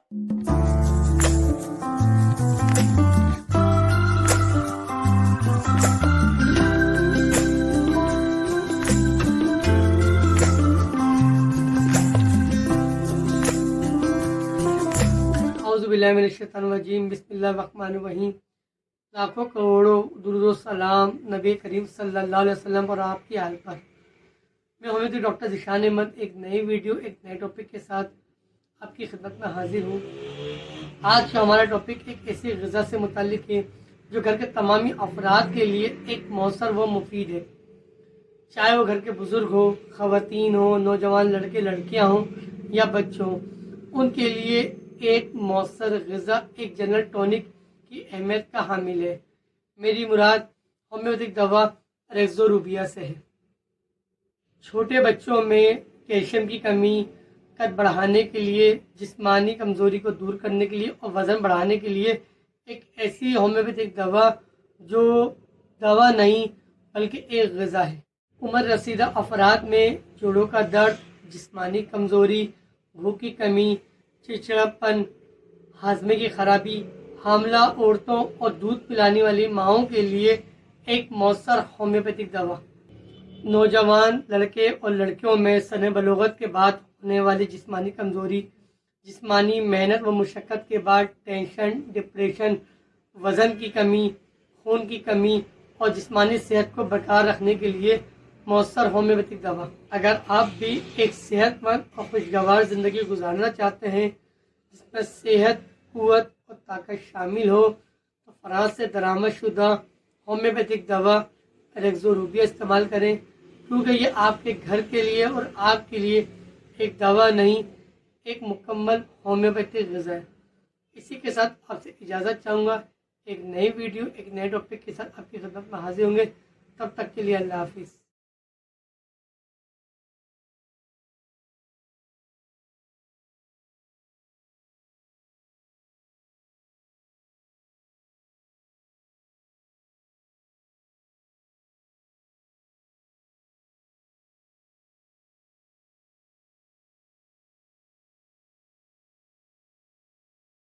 बिस्मिल्लाहिर्रहमानिर्रहीम, बिस्मिल्लाहिर्रहमानिर्रहीम। लाखों करोड़ों दुरूद व सलाम नबी करीम सल्लल्लाहु अलैहि वसल्लम और आपकी हाल पर। मैं हूँ डॉक्टर ज़िशान अहमद, एक नई वीडियो एक नए टॉपिक के साथ आपकी खिदमत में हाजिर हूँ। आज का हमारा टॉपिक एक ऐसी ग़िज़ा से मुताल्लिक़ है जो घर के तमामी अफराद के लिए एक मौसर व मुफीद है, चाहे वो घर के बुज़ुर्ग हो, ख़वातीन हो, नौजवान लड़के लड़कियाँ हों या बच्चे हों। उनके लिए एक मौसर ग़िज़ा एक जनरल टॉनिक की अहमियत का हामिल है। मेरी मुराद होम्योपैथिक दवा रेक्सोरूबिया से है। छोटे बच्चों में कैल्शियम की कमी, कद बढ़ाने के लिए, जिस्मानी कमज़ोरी को दूर करने के लिए और वज़न बढ़ाने के लिए एक ऐसी होम्योपैथिक दवा जो दवा नहीं बल्कि एक ग़िज़ा है। उम्र रसीदा अफराद में जोड़ों का दर्द, जिस्मानी कमज़ोरी, भूख की कमी, चिड़चिड़ापन, हाजमे की खराबी, हामला औरतों और दूध पिलाने वाली माँओं के लिए एक मौसर होम्योपैथिक दवा। नौजवान लड़के और लड़कियों में सने बलोगत के बाद होने वाली जिस्मानी कमज़ोरी, जिस्मानी मेहनत व मुशक्क़त के बाद टेंशन, डिप्रेशन, वज़न की कमी, खून की कमी और जिस्मानी सेहत को बरकरार रखने के लिए मौसर होम्योपैथिक दवा। अगर आप भी एक सेहतमंद और खुशगवार ज़िंदगी गुजारना चाहते हैं जिसमें सेहत, क़ुव्वत और ताकत शामिल हो, तो फ्रांस से दरामद शुदा होम्योपैथिक दवा रेक्सोरूबिया इस्तेमाल करें, क्योंकि ये आपके घर के लिए और आपके लिए एक दवा नहीं, एक मुकम्मल होम्योपैथिक ग़िज़ा है। इसी के साथ आपसे इजाज़त चाहूँगा। एक नई वीडियो एक नए टॉपिक के साथ आपकी खिदमत में हाजिर होंगे। तब तक के लिए अल्लाह हाफिज़।